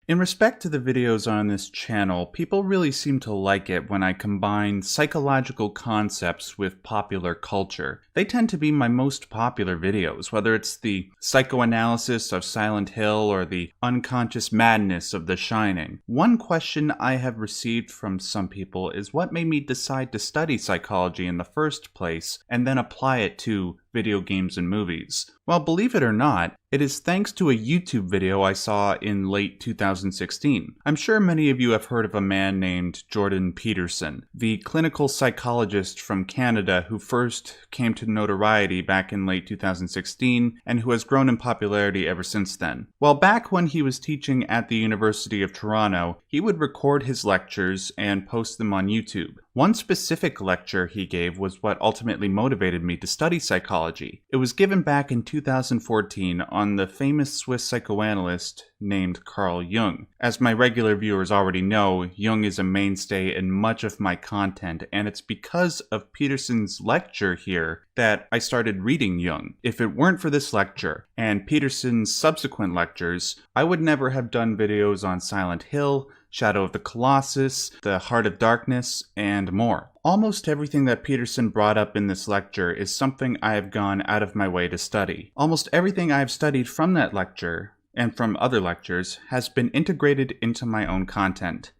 In respect to the videos on this channel, people really seem to like it when I combine psychological concepts with popular culture. They tend to be my most popular videos, whether it's the psychoanalysis of Silent Hill or the unconscious madness of The Shining. One question I have received from some people is what made me decide to study psychology in the first place and then apply it to video games and movies. Well, believe it or not, it is thanks to a YouTube video I saw in late 2016. I'm sure many of you have heard of a man named Jordan Peterson, the clinical psychologist from Canada who first came to notoriety back in late 2016 and who has grown in popularity ever since then. Well, back when he was teaching at the University of Toronto, he would record his lectures and post them on YouTube. One specific lecture he gave was what ultimately motivated me to study psychology. It was given back in 2014 on the famous Swiss psychoanalyst named Carl Jung. As my regular viewers already know, Jung is a mainstay in much of my content, and it's because of Peterson's lecture here that I started reading Jung. If it weren't for this lecture and Peterson's subsequent lectures, I would never have done videos on Silent Hill, Shadow of the Colossus, The Heart of Darkness, and more. Almost everything that Peterson brought up in this lecture is something I have gone out of my way to study. Almost everything I have studied from that lecture, and from other lectures, has been integrated into my own content.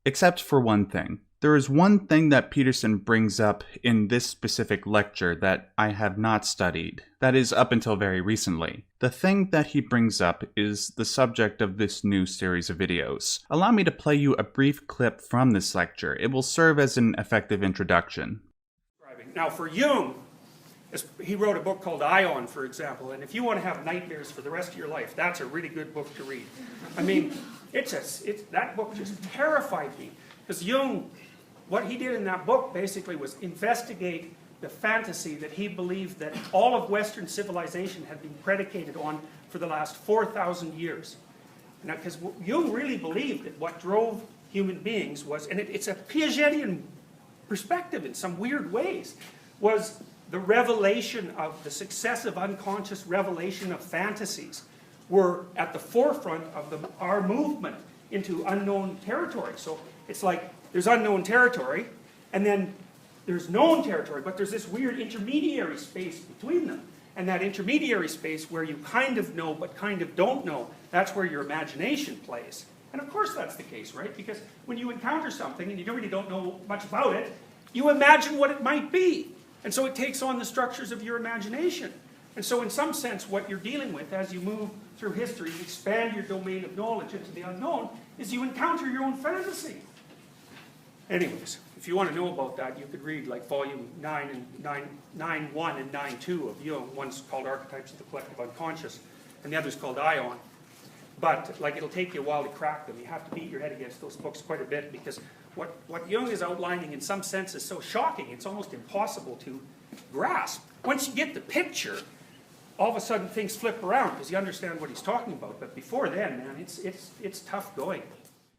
Except for one thing. There is one thing that Peterson brings up in this specific lecture that I have not studied. That is, up until very recently. The thing that he brings up is the subject of this new series of videos. Allow me to play you a brief clip from this lecture. It will serve as an effective introduction. Now for Jung, he wrote a book called Aion, for example, and if you want to have nightmares for the rest of your life, that's a really good book to read. I mean, that book just terrified me, because Jung, what he did in that book basically was investigate the fantasy that he believed that all of Western civilization had been predicated on for the last 4,000 years. Because Jung really believed that what drove human beings was, and it's a Piagetian perspective in some weird ways, was the revelation of the successive unconscious revelation of fantasies were at the forefront of our movement into unknown territory. So it's like there's unknown territory, and then there's known territory, but there's this weird intermediary space between them. And that intermediary space where you kind of know but kind of don't know, that's where your imagination plays. And of course that's the case, right? Because when you encounter something and you really don't know much about it, you imagine what it might be. And so it takes on the structures of your imagination. And so in some sense, what you're dealing with as you move through history, expand your domain of knowledge into the unknown, is you encounter your own fantasy. Anyways, if you want to know about that, you could read like volume 9 and 9.1 and 9.2 of Jung. One's called Archetypes of the Collective Unconscious, and the other's called Aion. But like it'll take you a while to crack them. You have to beat your head against those books quite a bit, because what Jung is outlining in some sense is so shocking, it's almost impossible to grasp. Once you get the picture, all of a sudden things flip around because you understand what he's talking about. But before then, man, it's tough going.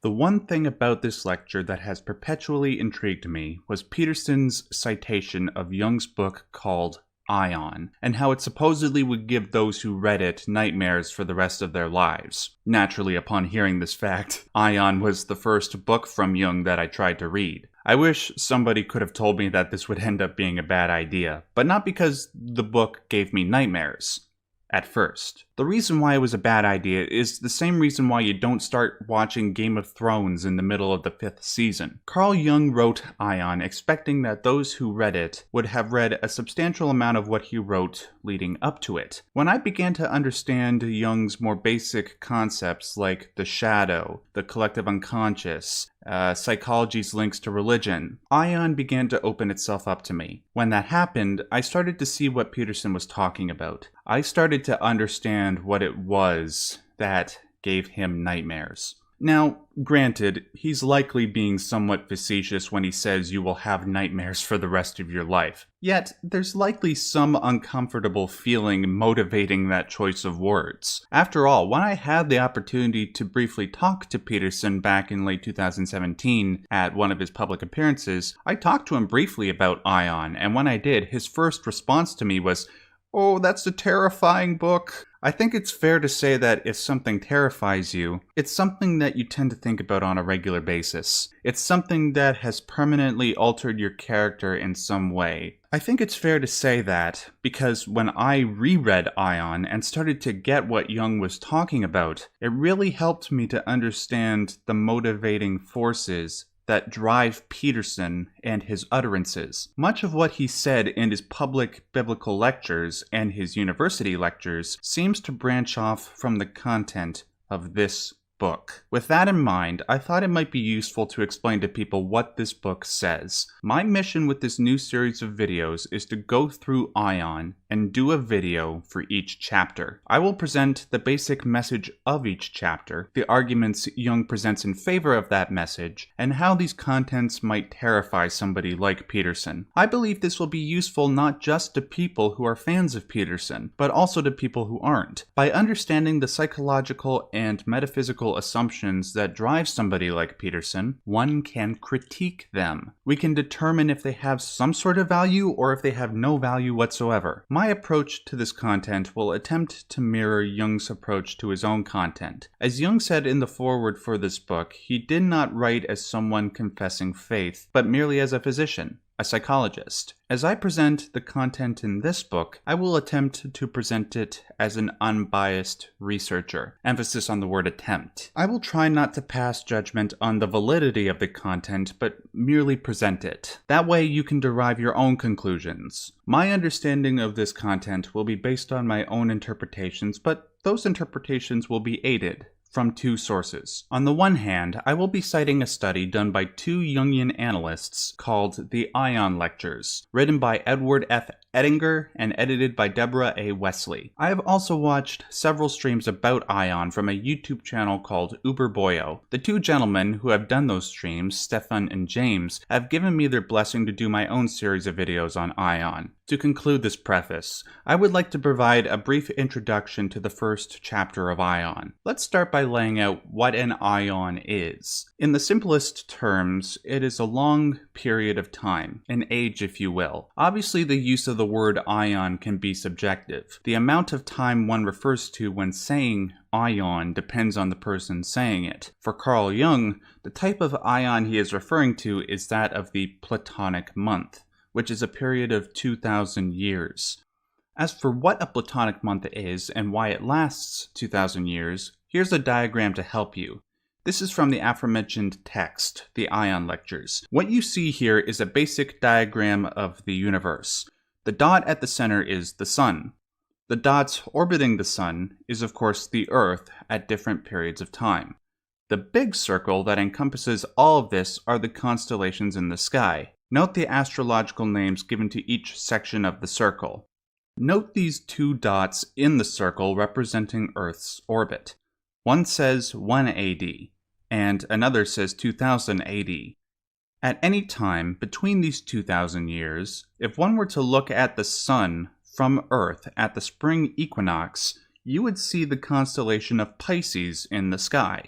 The one thing about this lecture that has perpetually intrigued me was Peterson's citation of Jung's book called Aion, and how it supposedly would give those who read it nightmares for the rest of their lives. Naturally, upon hearing this fact, Aion was the first book from Jung that I tried to read. I wish somebody could have told me that this would end up being a bad idea, but not because the book gave me nightmares. At first. The reason why it was a bad idea is the same reason why you don't start watching Game of Thrones in the middle of the 5th season. Carl Jung wrote Aion expecting that those who read it would have read a substantial amount of what he wrote leading up to it. When I began to understand Jung's more basic concepts like the shadow, the collective unconscious, psychology's links to religion, Aion began to open itself up to me. When that happened, I started to see what Peterson was talking about. I started to understand what it was that gave him nightmares. Now, granted, he's likely being somewhat facetious when he says you will have nightmares for the rest of your life. Yet, there's likely some uncomfortable feeling motivating that choice of words. After all, when I had the opportunity to briefly talk to Peterson back in late 2017 at one of his public appearances, I talked to him briefly about Aion, and when I did, his first response to me was, "Oh, that's a terrifying book. I think it's fair to say that if something terrifies you, it's something that you tend to think about on a regular basis. It's something that has permanently altered your character in some way. I think it's fair to say that because when I reread Aion and started to get what Jung was talking about, it really helped me to understand the motivating forces that drive Peterson and his utterances. Much of what he said in his public biblical lectures and his university lectures seems to branch off from the content of this book. With that in mind, I thought it might be useful to explain to people what this book says. My mission with this new series of videos is to go through Aion and do a video for each chapter. I will present the basic message of each chapter, the arguments Jung presents in favor of that message, and how these contents might terrify somebody like Peterson. I believe this will be useful not just to people who are fans of Peterson, but also to people who aren't. By understanding the psychological and metaphysical assumptions that drive somebody like Peterson, one can critique them. We can determine if they have some sort of value or if they have no value whatsoever. My approach to this content will attempt to mirror Jung's approach to his own content. As Jung said in the foreword for this book, he did not write as someone confessing faith, but merely as a physician, a psychologist. As I present the content in this book, I will attempt to present it as an unbiased researcher. Emphasis on the word attempt. I will try not to pass judgment on the validity of the content, but merely present it. That way you can derive your own conclusions. My understanding of this content will be based on my own interpretations, but those interpretations will be aided from two sources. On the one hand, I will be citing a study done by two Jungian analysts called the Aion Lectures, written by Edward F. Ettinger and edited by Deborah A. Wesley. I have also watched several streams about Aion from a YouTube channel called Uberboyo. The two gentlemen who have done those streams, Stefan and James, have given me their blessing to do my own series of videos on Aion. To conclude this preface, I would like to provide a brief introduction to the first chapter of Aion. Let's start by laying out what an Aion is. In the simplest terms, it is a long period of time, an age if you will. Obviously, the use of the word Aion can be subjective. The amount of time one refers to when saying Aion depends on the person saying it. For Carl Jung, the type of Aion he is referring to is that of the Platonic month, which is a period of 2,000 years. As for what a Platonic month is and why it lasts 2,000 years, here's a diagram to help you. This is from the aforementioned text, the Aion Lectures. What you see here is a basic diagram of the universe. The dot at the center is the sun. The dots orbiting the sun is of course the Earth at different periods of time. The big circle that encompasses all of this are the constellations in the sky. Note the astrological names given to each section of the circle. Note these two dots in the circle representing Earth's orbit. One says 1 AD, and another says 2000 AD. At any time between these 2,000 years, if one were to look at the sun from Earth at the spring equinox, you would see the constellation of Pisces in the sky.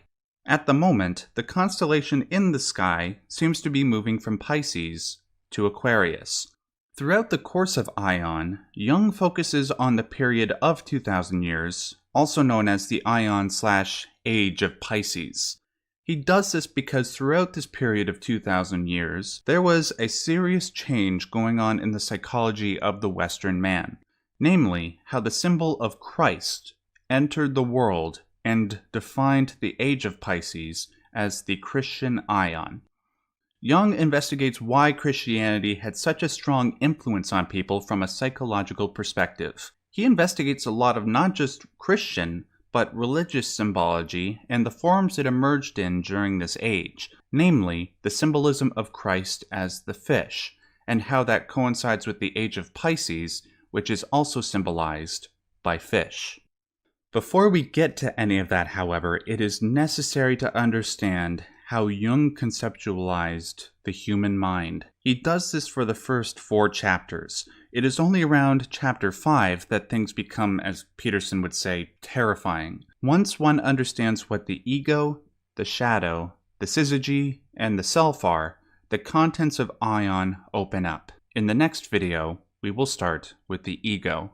At the moment, the constellation in the sky seems to be moving from Pisces to Aquarius. Throughout the course of Aion, Jung focuses on the period of 2,000 years, also known as the Aion/Age of Pisces. He does this because throughout this period of 2,000 years, there was a serious change going on in the psychology of the Western man, namely, how the symbol of Christ entered the world and defined the age of Pisces as the Christian Aion. Jung investigates why Christianity had such a strong influence on people from a psychological perspective. He investigates a lot of not just Christian, but religious symbology and the forms it emerged in during this age, namely the symbolism of Christ as the fish, and how that coincides with the age of Pisces, which is also symbolized by fish. Before we get to any of that, however, it is necessary to understand how Jung conceptualized the human mind. He does this for the first 4 chapters. It is only around chapter 5 that things become, as Peterson would say, terrifying. Once one understands what the ego, the shadow, the syzygy, and the self are, the contents of Aion open up. In the next video, we will start with the ego.